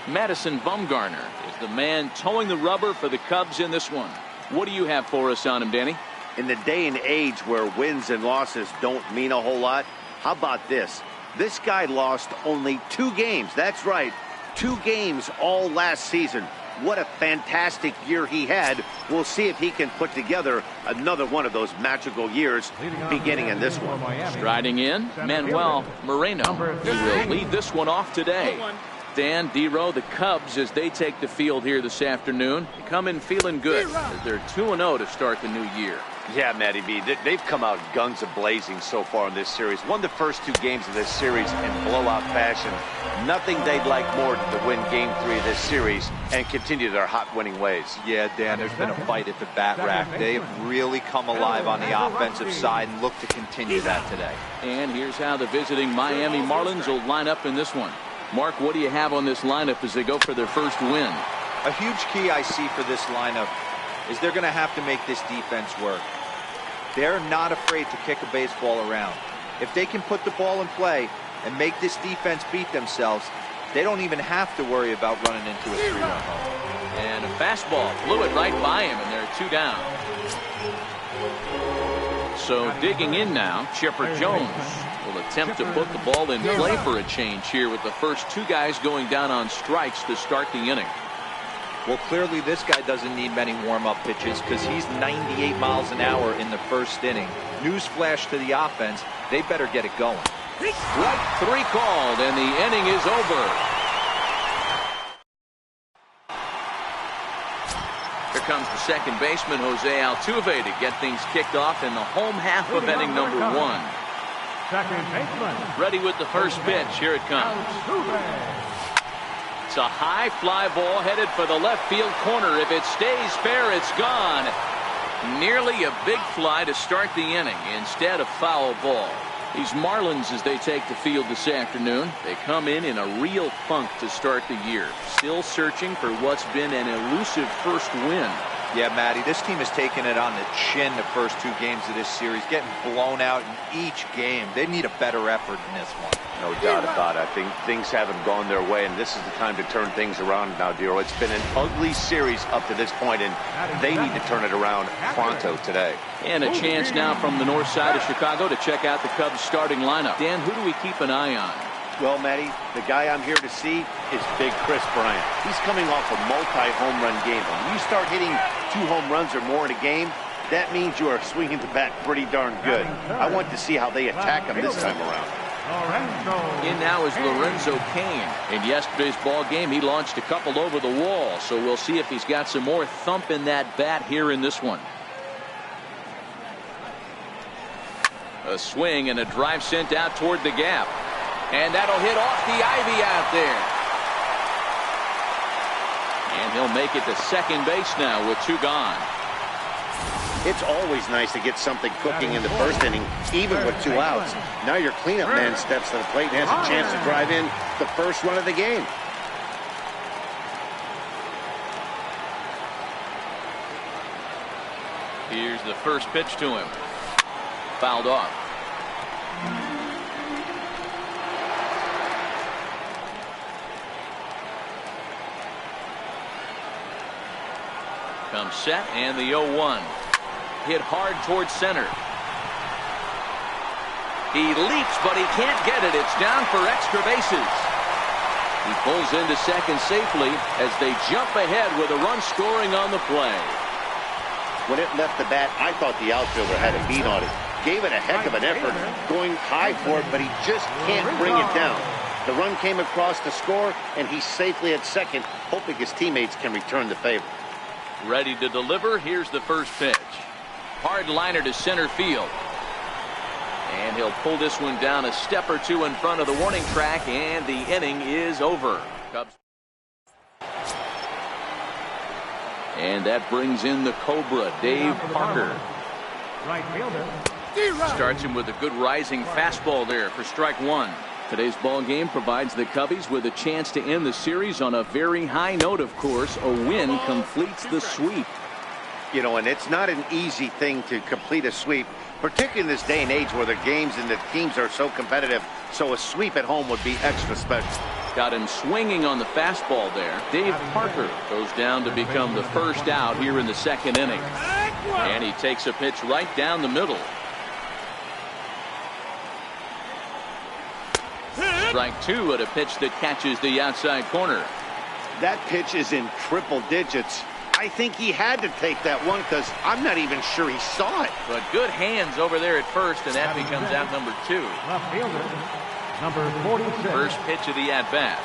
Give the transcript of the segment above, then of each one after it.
Madison Bumgarner is the man towing the rubber for the Cubs in this one. What do you have for us on him, Danny? In the day and age where wins and losses don't mean a whole lot, how about this? This guy lost only 2 games. That's right, 2 games all last season. What a fantastic year he had. We'll see if he can put together another one of those magical years beginning in this one. Striding in, Manuel Moreno. He will lead this one off today. Dan, D-Row, the Cubs, as they take the field here this afternoon, come in feeling good as they're 2-0 to start the new year. Yeah, Matty B, they've come out guns a-blazing so far in this series. Won the first 2 games of this series in blowout fashion. Nothing they'd like more than to win Game 3 of this series and continue their hot winning ways. Yeah, Dan, there's been a fight at the bat rack. They have really come alive on the offensive side and look to continue that today. And here's how the visiting Miami Marlins will line up in this one. Mark, what do you have on this lineup as they go for their first win? A huge key I see for this lineup is they're going to have to make this defense work. They're not afraid to kick a baseball around. If they can put the ball in play and make this defense beat themselves, they don't even have to worry about running into a 3-run home. And a fastball flew it right by him, and they're 2 down. So digging in now, Chipper Jones will attempt to put the ball in play for a change here with the first 2 guys going down on strikes to start the inning. Well, clearly this guy doesn't need many warm-up pitches because he's 98 miles an hour in the first inning. Newsflash to the offense, they better get it going. Strike 3 called, and the inning is over. Here comes the second baseman, Jose Altuve, to get things kicked off in the home half of inning number 1. Second baseman. Ready with the first pitch. Here it comes. It's a high fly ball headed for the left field corner. If it stays fair, it's gone. Nearly a big fly to start the inning instead of foul ball. These Marlins, as they take the field this afternoon, they come in a real funk to start the year. Still searching for what's been an elusive first win. Yeah, Matty, this team has taken it on the chin the first 2 games of this series, getting blown out in each game. They need a better effort in this one. No doubt about it. I think things haven't gone their way, and this is the time to turn things around now, Dero. It's been an ugly series up to this point, and they need to turn it around pronto today. And a chance now from the north side of Chicago to check out the Cubs starting lineup. Dan, who do we keep an eye on? Well, Matty, the guy I'm here to see is Big Chris Bryant. He's coming off a multi-home run game. When you start hitting 2 home runs or more in a game, that means you are swinging the bat pretty darn good. I want to see how they attack him this time around. In now is Lorenzo Cain. In yesterday's ball game, he launched a couple over the wall, so we'll see if he's got some more thump in that bat here in this one. A swing and a drive sent out toward the gap. And that'll hit off the ivy out there. And he'll make it to second base now with 2 gone. It's always nice to get something cooking in the first inning, even with 2 outs. Now your cleanup man steps to the plate and has a chance to drive in the first run of the game. Here's the first pitch to him. Fouled off. Comes set, and the 0-1. Hit hard towards center. He leaps, but he can't get it. It's down for extra bases. He pulls into second safely as they jump ahead with a run scoring on the play. When it left the bat, I thought the outfielder had a beat on it. Gave it a heck of an effort, going high for it, but he just can't bring it down. The run came across to score, and he's safely at second, hoping his teammates can return the favor. Ready to deliver. Here's the first pitch. Hard liner to center field. And he'll pull this one down a step or 2 in front of the warning track, and the inning is over. Cubs. And that brings in the Cobra, Dave Parker. Right fielder. Starts him with a good rising fastball there for strike 1. Today's ball game provides the Cubbies with a chance to end the series on a very high note, of course. A win completes the sweep. You know, and it's not an easy thing to complete a sweep, particularly in this day and age where the games and the teams are so competitive. So a sweep at home would be extra special. Got him swinging on the fastball there. Dave Parker goes down to become the first out here in the second inning. And he takes a pitch right down the middle. Strike two at a pitch that catches the outside corner. That pitch is in triple digits. I think he had to take that one because I'm not even sure he saw it. But good hands over there at first, and that becomes out number two. Left fielder, number 46. First pitch of the at-bat.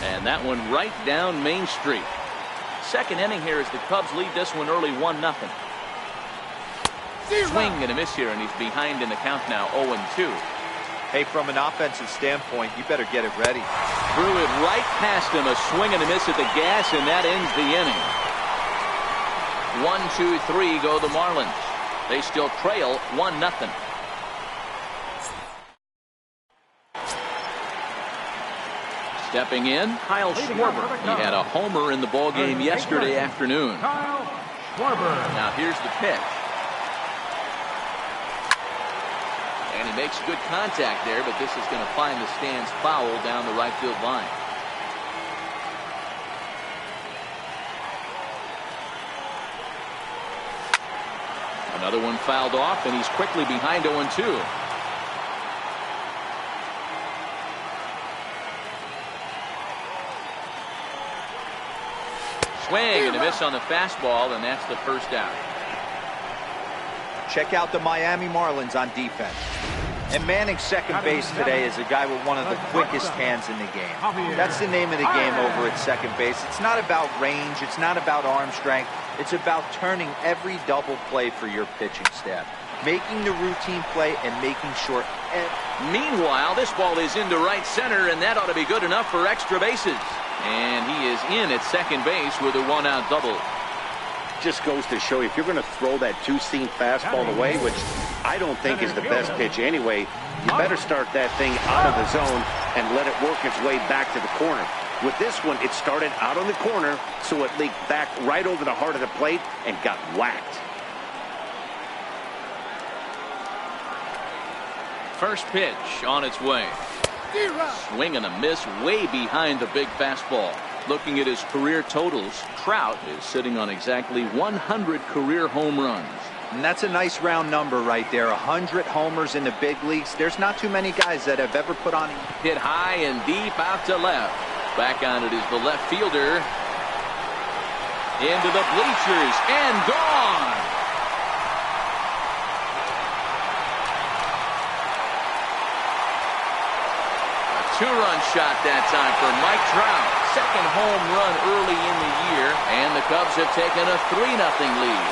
And that one right down Main Street. Second inning here as the Cubs lead this one early 1-0. Swing and a miss here, and he's behind in the count now 0-2. Hey, from an offensive standpoint, you better get it ready. Threw it right past him, a swing and a miss at the gas, and that ends the inning. 1-2-3 go the Marlins. They still trail 1-0. Stepping in, Kyle Schwarber. He had a homer in the ballgame yesterday afternoon. Kyle Schwarber. Now here's the pitch. And he makes good contact there, but this is going to find the stands foul down the right field line. Another one fouled off, and he's quickly behind 0-2. Swing and a miss on the fastball, and that's the first out. Check out the Miami Marlins on defense. And manning second base today is a guy with one of the quickest hands in the game. That's the name of the game over at second base. It's not about range. It's not about arm strength. It's about turning every double play for your pitching staff. Making the routine play and making sure. Meanwhile, this ball is into right center, and that ought to be good enough for extra bases. And he is in at second base with a one-out double. Just goes to show you, if you're going to throw that two-seam fastball away, which I don't think is the best pitch anyway, you better start that thing out of the zone and let it work its way back to the corner. With this one, it started out on the corner, so it leaked back right over the heart of the plate and got whacked. First pitch on its way. Swing and a miss way behind the big fastball. Looking at his career totals, Trout is sitting on exactly 100 career home runs. And that's a nice round number right there. 100 homers in the big leagues. There's not too many guys that have ever put on. Hit high and deep out to left. Back on it is the left fielder. Into the bleachers and gone. Two-run shot that time for Mike Trout. Second home run early in the year, and the Cubs have taken a 3-0 lead.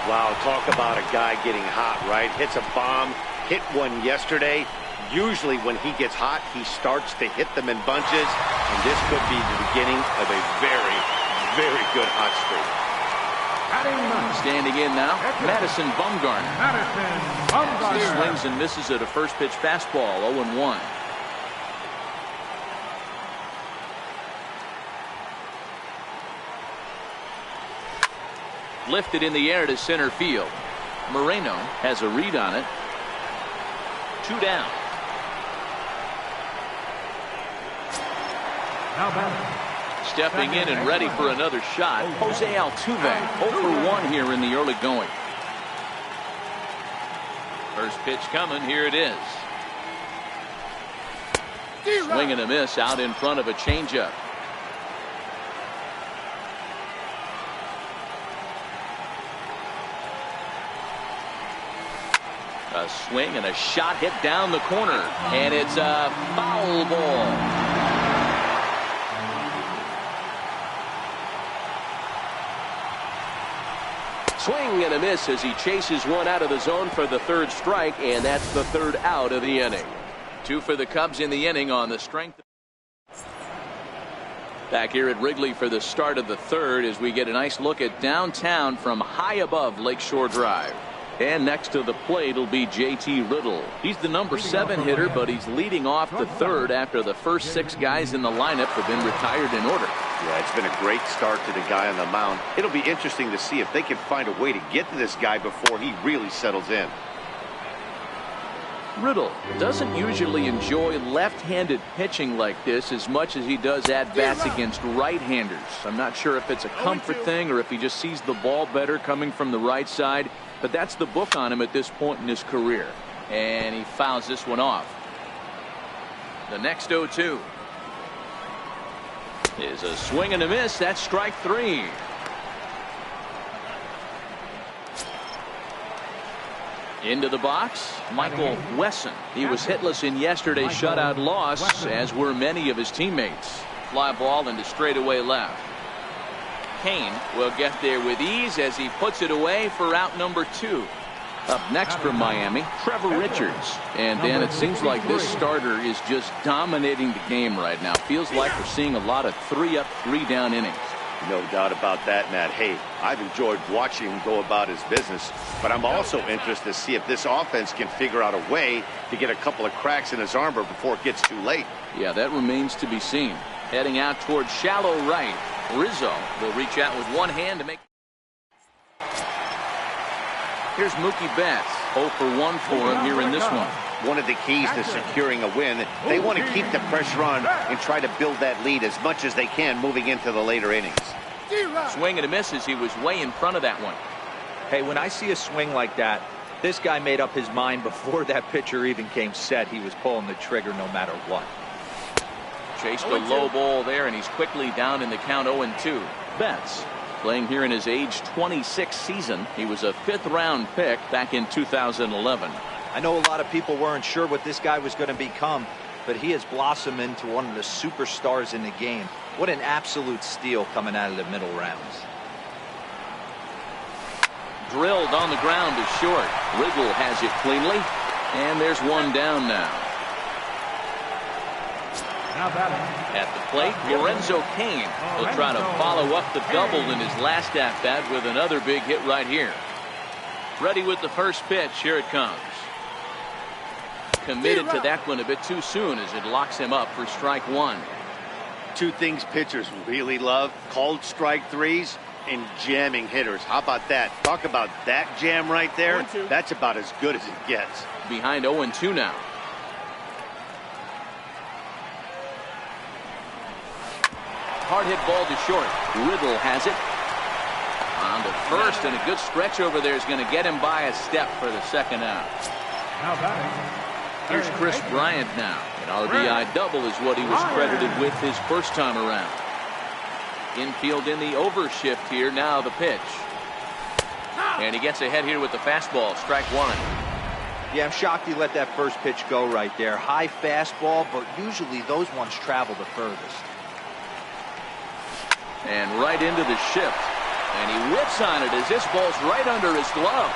Wow, talk about a guy getting hot, right? Hits a bomb, hit one yesterday. Usually when he gets hot, he starts to hit them in bunches, and this could be the beginning of a very, very good hot streak. Standing in now, Madison Bumgarner. He swings and misses at a first pitch fastball, 0-1. Lifted in the air to center field. Moreno has a read on it. 2 down. Stepping in and ready for another shot, Jose Altuve, 0 for 1 here in the early going. First pitch coming, here it is. Swing and a miss out in front of a changeup. A swing and a shot hit down the corner, and it's a foul ball. Swing and a miss as he chases one out of the zone for the third strike, and that's the third out of the inning. 2 for the Cubs in the inning on the strength. Back here at Wrigley for the start of the third as we get a nice look at downtown from high above Lakeshore Drive. And next to the plate will be J.T. Riddle. He's the number 7 hitter, but he's leading off the third after the first 6 guys in the lineup have been retired in order. Yeah, it's been a great start to the guy on the mound. It'll be interesting to see if they can find a way to get to this guy before he really settles in. Riddle doesn't usually enjoy left-handed pitching like this as much as he does at-bats against right-handers. I'm not sure if it's a comfort thing or if he just sees the ball better coming from the right side, but that's the book on him at this point in his career. And he fouls this one off. The next 0-2 is a swing and a miss. That's strike 3. Into the box, Michael Wesson. He was hitless in yesterday's shutout loss, as were many of his teammates. Fly ball into straightaway left. Kane will get there with ease as he puts it away for out number 2. Up next from Miami, Trevor Richards. And Dan, it seems like this starter is just dominating the game right now. Feels like we're seeing a lot of 3-up, 3-down innings. No doubt about that, Matt. Hey, I've enjoyed watching him go about his business, but I'm also interested to see if this offense can figure out a way to get a couple of cracks in his armor before it gets too late. Yeah, that remains to be seen. Heading out towards shallow right. Rizzo will reach out with one hand to make. Here's Mookie Betts. 0 for 1 for him here in this one. One of the keys to securing a win, they want to keep the pressure on and try to build that lead as much as they can moving into the later innings. Swing and a miss as he was way in front of that one. Hey, when I see a swing like that, this guy made up his mind before that pitcher even came set. He was pulling the trigger no matter what. Chased a low ball there, and he's quickly down in the count 0-2. Betts playing here in his age 26 season. He was a 5th-round pick back in 2011. I know a lot of people weren't sure what this guy was going to become, but he has blossomed into one of the superstars in the game. What an absolute steal coming out of the middle rounds. Drilled on the ground to short. Riggle has it cleanly, and there's one down now. At the plate, Lorenzo Cain will try to follow up the double in his last at-bat with another big hit right here. Ready with the first pitch. Here it comes. Committed to that one a bit too soon as it locks him up for strike 1. Two things pitchers really love: called strike 3s and jamming hitters. How about that? Talk about that jam right there. That's about as good as it gets. Behind 0-2 now. Hard hit ball to short. Riddle has it. On to first, and a good stretch over there is going to get him by a step for the second out. Here's Chris Bryant now. An RBI double is what he was credited with his first time around. Infield in the overshift here. Now the pitch. And he gets ahead here with the fastball. Strike 1. Yeah, I'm shocked he let that first pitch go right there. High fastball, but usually those ones travel the furthest. And right into the shift. And he whips on it as this ball's right under his glove.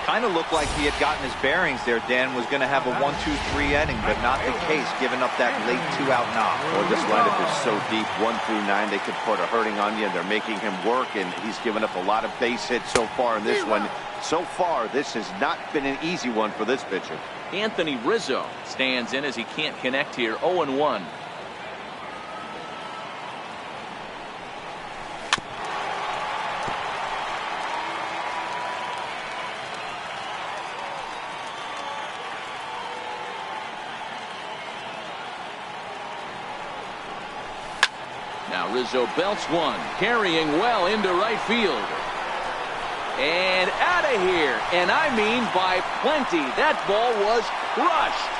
Kind of looked like he had gotten his bearings there. Dan was going to have a 1-2-3 inning, but not the case, giving up that late 2-out knock. Well, this lineup is so deep, 1 through 9, they could put a hurting on you, and they're making him work, and he's given up a lot of base hits so far in this one. So far, this has not been an easy one for this pitcher. Anthony Rizzo stands in as he can't connect here. 0-1. Now Rizzo belts one, carrying well into right field. And out of here. And I mean by plenty. That ball was crushed.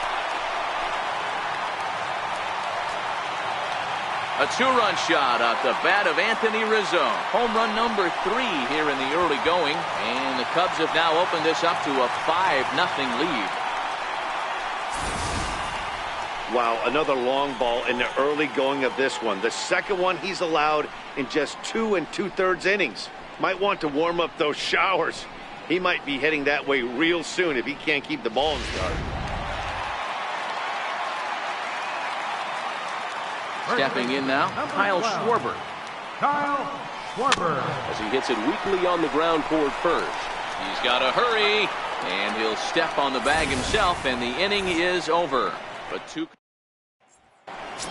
A 2-run shot off the bat of Anthony Rizzo. Home run number 3 here in the early going. And the Cubs have now opened this up to a 5-0 lead. Wow, another long ball in the early going of this one. The second one he's allowed in just 2 2/3 innings. Might want to warm up those showers. He might be heading that way real soon if he can't keep the ball in start. Stepping in now, Kyle Schwarber. As he hits it weakly on the ground toward first. He's got to hurry, and he'll step on the bag himself, and the inning is over. But 2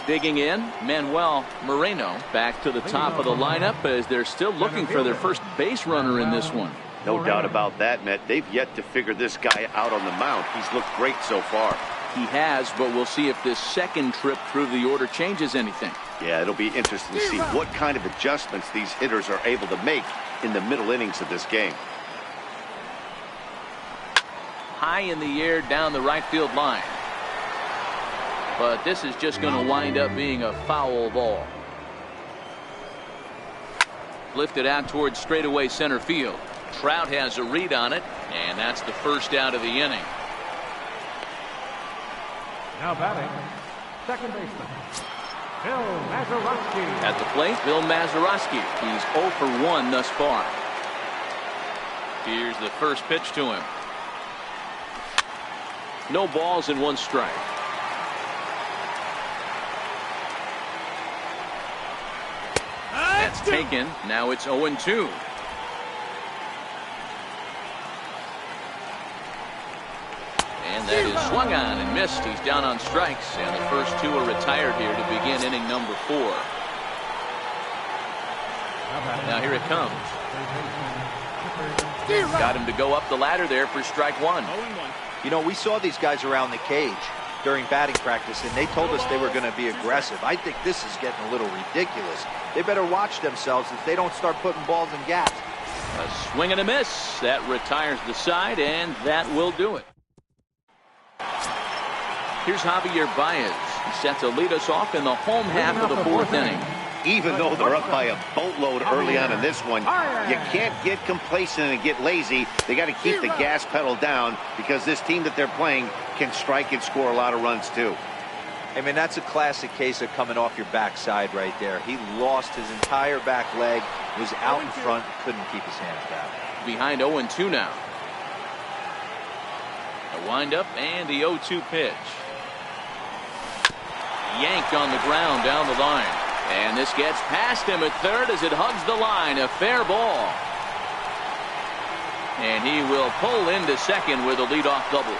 Digging in, Manuel Moreno back to the top of the lineup as they're still looking for their first base runner in this one. No doubt about that, Matt. They've yet to figure this guy out on the mound. He's looked great so far. He has, but we'll see if this second trip through the order changes anything. Yeah, it'll be interesting to see what kind of adjustments these hitters are able to make in the middle innings of this game. High in the air down the right field line. But this is just going to wind up being a foul ball. Lifted out towards straightaway center field. Trout has a read on it, and that's the first out of the inning. Now batting, second baseman, Bill Mazeroski. At the plate, Bill Mazeroski. He's 0 for 1 thus far. Here's the first pitch to him. No balls and 1 strike. That's taken. Now it's 0-2. And that is swung on and missed. He's down on strikes, and the first 2 are retired here to begin inning number 4. Now here it comes. Got him to go up the ladder there for strike 1. You know, we saw these guys around the cage during batting practice, and they told us they were going to be aggressive. I think this is getting a little ridiculous. They better watch themselves if they don't start putting balls in gaps. A swing and a miss. That retires the side, and that will do it. Here's Javier Baez. He's set to lead us off in the home half of the 4th inning. Even though they're up by a boatload early on in this one, you can't get complacent and get lazy. They got to keep the gas pedal down because this team that they're playing can strike and score a lot of runs too. I mean, that's a classic case of coming off your backside right there. He lost his entire back leg, was out in front, couldn't keep his hands down. Behind 0-2 now. A windup and the 0-2 pitch. Yanked on the ground down the line. And this gets past him at third as it hugs the line. A fair ball. And he will pull into second with a leadoff double.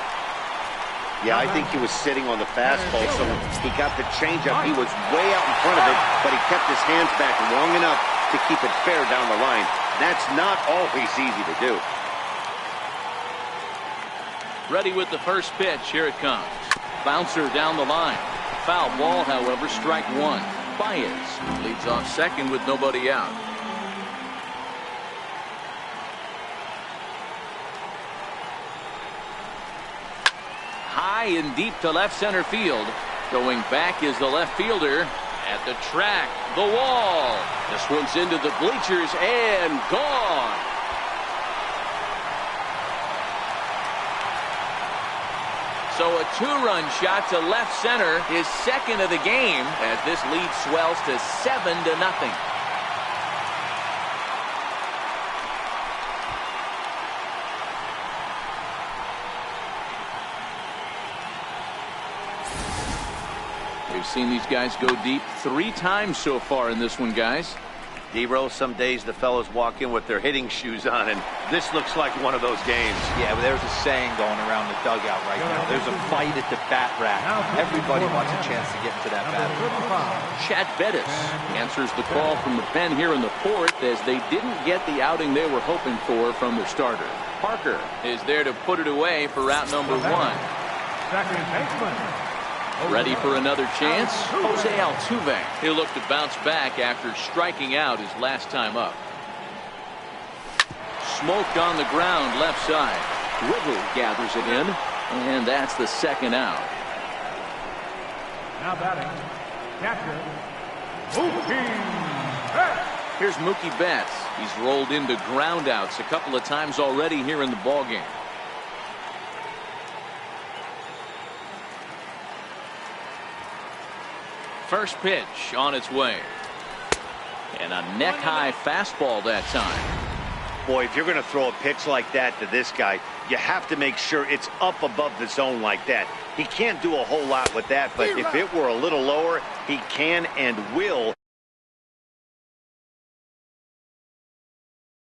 Yeah, I think he was sitting on the fastball, so he got the changeup. He was way out in front of it, but he kept his hands back long enough to keep it fair down the line. That's not always easy to do. Ready with the first pitch. Here it comes. Bouncer down the line. Foul ball, however, strike 1. Baez leads off second with nobody out. High and deep to left center field. Going back is the left fielder at the track. The wall. This one's into the bleachers and gone. So a 2-run shot to left center, his second of the game, as this lead swells to 7-0. We've seen these guys go deep 3 times so far in this one, guys. D-Row, some days the fellows walk in with their hitting shoes on, and this looks like one of those games. Yeah, but there's a saying going around the dugout right now. There's a fight at the bat rack. Everybody wants a chance to get into that battle. Chad Bettis answers the call from the pen here in the 4th as they didn't get the outing they were hoping for from their starter. Parker is there to put it away for out number 1. Second baseman, Ready for another chance? Jose Altuve. He'll look to bounce back after striking out his last time up. Smoked on the ground left side. Whittle gathers it in, and that's the second out. now batting, catcher, Mookie Betts. Here's Mookie Betts. He's rolled into groundouts a couple of times already here in the ballgame. First pitch on its way. And a neck-high fastball that time. Boy, if you're going to throw a pitch like that to this guy, you have to make sure it's up above the zone like that. He can't do a whole lot with that, but if it were a little lower, he can and will